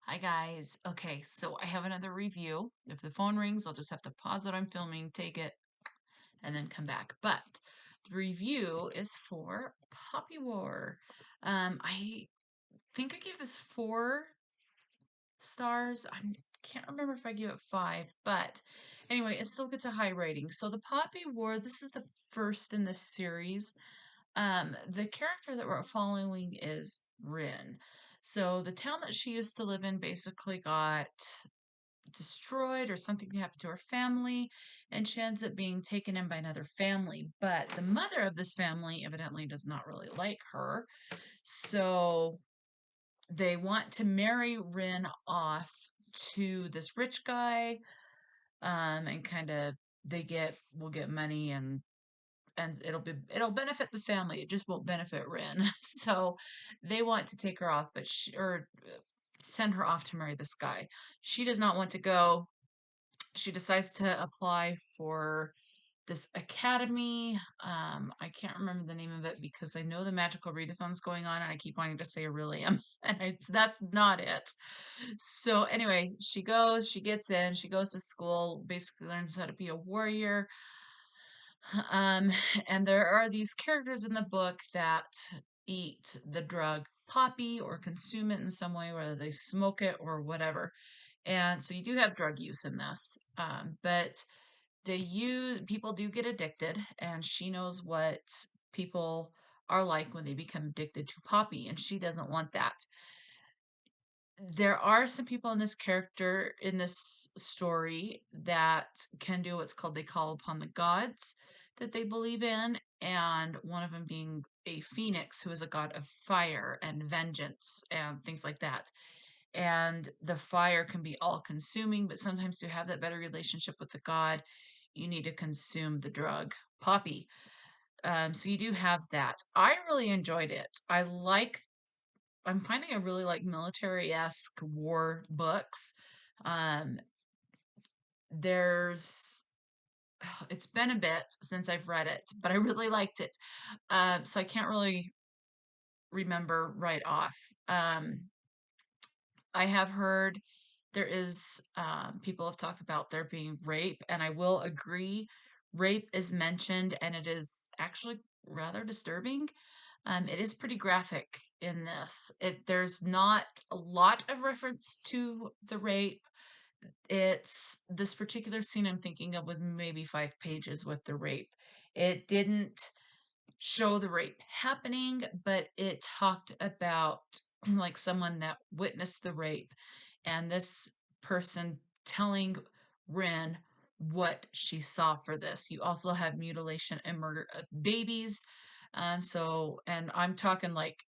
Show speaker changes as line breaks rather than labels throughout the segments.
Hi guys. Okay, so I have another review. If the phone rings, I'll just have to pause what I'm filming, take it, and then come back. But the review is for Poppy War. I think I gave this 4 stars. I can't remember if I gave it 5, but anyway, it still gets a high rating. So the Poppy War, this is the first in this series. The character that we're following is Rin. So the town that she used to live in basically got destroyed or something happened to her family, and she ends up being taken in by another family. But the mother of this family evidently does not really like her. So they want to marry Rin off to this rich guy, and kind of will get money and it'll benefit the family. It just won't benefit Rin. So they want to take her off, but or send her off to marry this guy. She does not want to go. She decides to apply for this academy. I can't remember the name of it because I know the magical readathon's going on and I keep wanting to say Aurelium, and that's not it. So anyway, she gets in, she goes to school, basically learns how to be a warrior. Um, and there are these characters in the book that eat the drug poppy or consume it in some way, whether they smoke it or whatever. And so you do have drug use in this, but people do get addicted, and she knows what people are like when they become addicted to poppy, and she doesn't want that. There are some people in this story that can do what's called they call upon the gods that they believe in, and one of them being a phoenix who is a god of fire and vengeance and things like that. And the fire can be all consuming, but sometimes to have that better relationship with the god, you need to consume the drug poppy. So you do have that. I really enjoyed it. I'm finding I really like military-esque war books. Um, there's it's been a bit since I've read it, but I really liked it. So I can't really remember right off. I have heard people have talked about there being rape, and I will agree. Rape is mentioned, and it is actually rather disturbing. It is pretty graphic in this. There's not a lot of reference to the rape. It's this particular scene I'm thinking of was maybe 5 pages with the rape. It didn't show the rape happening, but it talked about like someone that witnessed the rape and this person telling Rin what she saw for this. You also have mutilation and murder of babies. And I'm talking like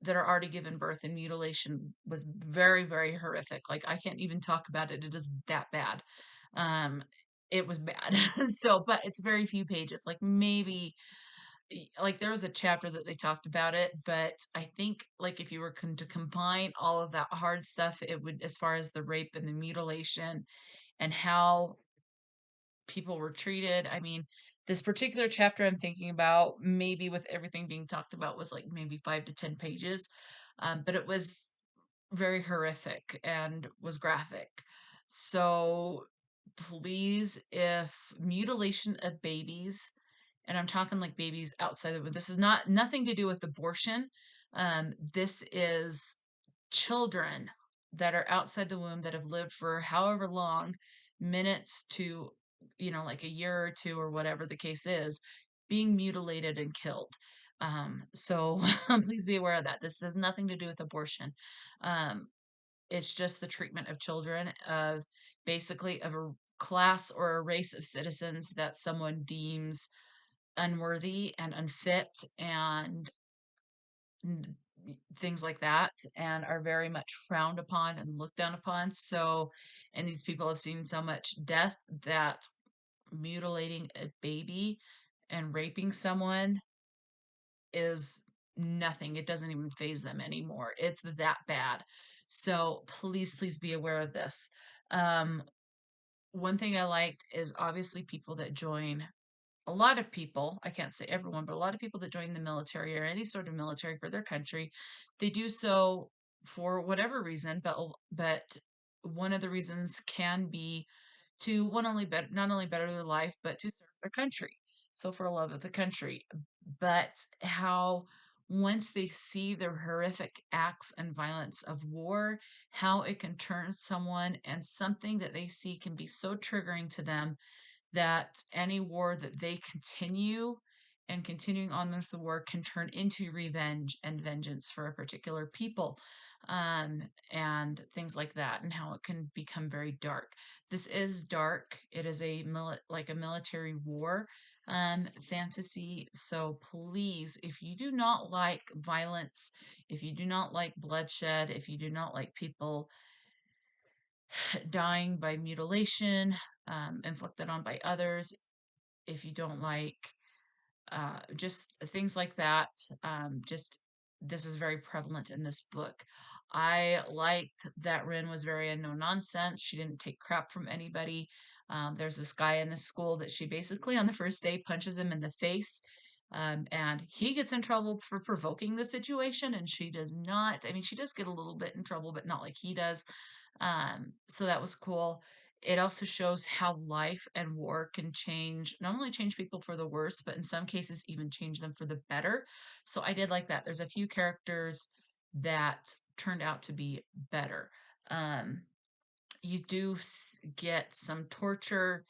that are already given birth, and mutilation was very, very horrific. Like I can't even talk about it. It is that bad. Um, it was bad. So, but it's very few pages, like maybe like there was a chapter that they talked about it, but I think like if you were to combine all of that hard stuff, it would, as far as the rape and the mutilation and how people were treated. I mean, this particular chapter I'm thinking about, maybe with everything being talked about, was like maybe 5 to 10 pages, but it was very horrific and was graphic. So please, if mutilation of babies, and I'm talking like babies outside of this is not nothing to do with abortion. This is children that are outside the womb that have lived for however long, minutes to, like a year or two or whatever the case is, being mutilated and killed. So please be aware of that. This has nothing to do with abortion. Um, it's just the treatment of children, of basically of a class or a race of citizens that someone deems unworthy and unfit and things like that, and are very much frowned upon and looked down upon. So, and these people have seen so much death that mutilating a baby and raping someone is nothing. It doesn't even phase them anymore. It's that bad. So please, please be aware of this. Um, One thing I liked is obviously people that join a lot of people, I can't say everyone, but a lot of people that join the military or any sort of military for their country, they do so for whatever reason, but one of the reasons can be to not only better their life, but to serve their country. So for love of the country. But how once they see the horrific acts and violence of war, how it can turn someone, and something that they see can be so triggering to them that any war that they continue and continuing on with the war can turn into revenge and vengeance for a particular people, and things like that, and how it can become very dark. This is dark. It is like a military war fantasy. So please, if you do not like violence, if you do not like bloodshed, if you do not like people dying by mutilation inflicted on by others, if you don't like just things like that, just this is very prevalent in this book. I liked that Rin was very no nonsense. She didn't take crap from anybody. There's this guy in the school that she basically on the first day punches him in the face. And he gets in trouble for provoking the situation, and she does not. I mean, she does get a little bit in trouble, but not like he does. So that was cool. It also shows how life and war can change, not only change people for the worse, but in some cases even change them for the better. So I did like that. There's a few characters that turned out to be better. Um, you do get some torture,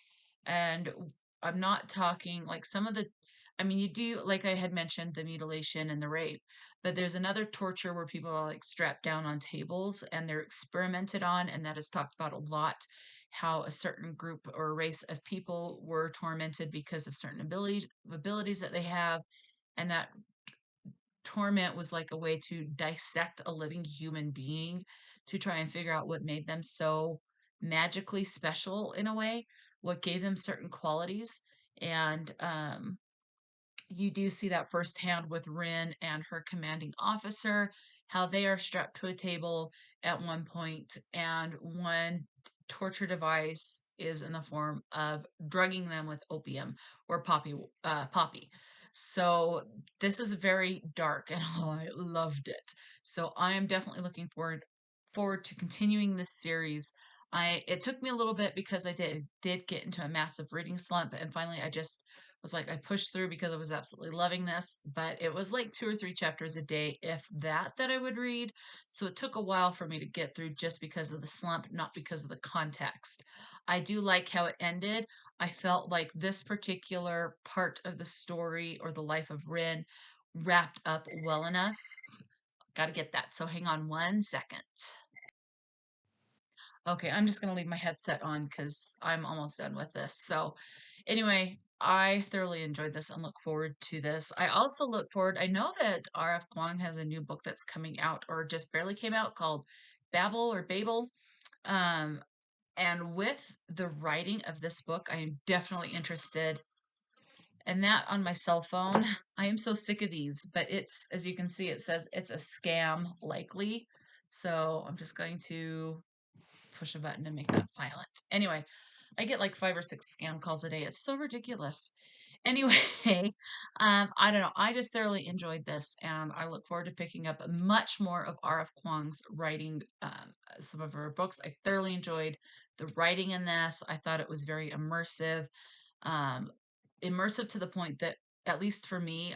and I'm not talking like some of the, I mean, you do, like I had mentioned, the mutilation and the rape, but there's another torture where people are like strapped down on tables and they're experimented on, and that is talked about a lot. How a certain group or race of people were tormented because of certain abilities that they have, and that torment was like a way to dissect a living human being to try and figure out what made them so magically special in a way, what gave them certain qualities. And you do see that firsthand with Rin and her commanding officer, how they are strapped to a table at one point, and one torture device is in the form of drugging them with opium or poppy. So this is very dark, and I loved it. So I am definitely looking forward to continuing this series. It took me a little bit because I did get into a massive reading slump, and finally I just was like, I pushed through because I was absolutely loving this, but it was like 2 or 3 chapters a day, if that I would read. So it took a while for me to get through just because of the slump, not because of the context. I do like how it ended. I felt like this particular part of the story or the life of Rin wrapped up well enough. Got to get that. So hang on 1 second. Okay, I'm just going to leave my headset on because I'm almost done with this. So, anyway, I thoroughly enjoyed this and look forward to this. I also look forward, I know that R.F. Kuang has a new book that's coming out or just barely came out called Babel or Babel. Um, and with the writing of this book, I am definitely interested. And that on my cell phone, I am so sick of these, but it's, as you can see, it says it's a scam likely. So I'm just going to push a button and make that silent. Anyway, I get like 5 or 6 scam calls a day. It's so ridiculous. Anyway, I don't know. I just thoroughly enjoyed this, and I look forward to picking up much more of R.F. Kuang's writing, some of her books. I thoroughly enjoyed the writing in this. I thought it was very um, immersive to the point that, at least for me,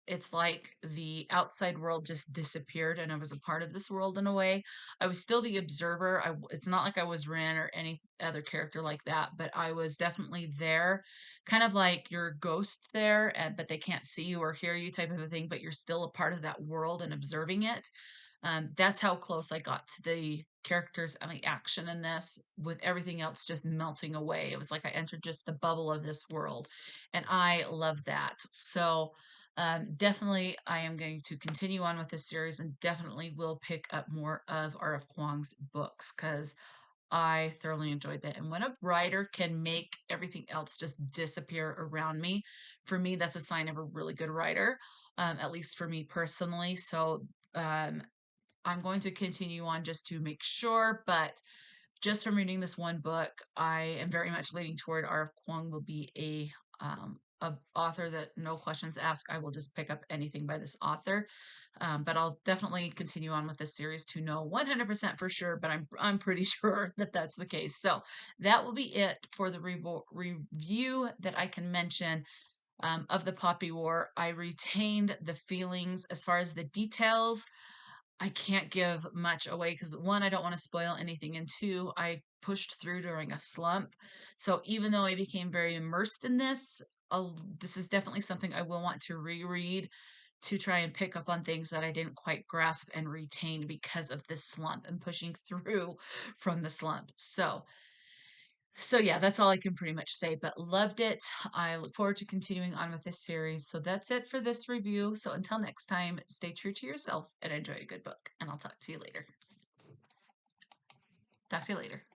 it's like the outside world just disappeared and I was a part of this world in a way. I was still the observer. It's not like I was Ren or any other character like that, but I was definitely there, kind of like you're a ghost there, but they can't see you or hear you type of a thing, but you're still a part of that world and observing it. That's how close I got to the characters and the action in this, with everything else just melting away. It was like I entered just the bubble of this world, and I love that. So, definitely, I am going to continue on with this series and definitely will pick up more of R.F. Kuang's books because I thoroughly enjoyed that. And when a writer can make everything else just disappear around me, for me, that's a sign of a really good writer, at least for me personally. So, um, I'm going to continue on just to make sure, but just from reading this one book, I am very much leaning toward R.F. Kuang will be a author that no questions asked, I will just pick up anything by this author. But I'll definitely continue on with this series to know 100% for sure, but I'm pretty sure that that's the case. So that will be it for the review that I can mention of the Poppy War. I retained the feelings as far as the details. I can't give much away because one, I don't want to spoil anything, and two, I pushed through during a slump. So even though I became very immersed in this, this is definitely something I will want to reread to try and pick up on things that I didn't quite grasp and retain because of this slump and pushing through from the slump. So yeah, that's all I can pretty much say, but loved it. I look forward to continuing on with this series. So that's it for this review. So until next time, stay true to yourself and enjoy a good book. And I'll talk to you later. Talk to you later.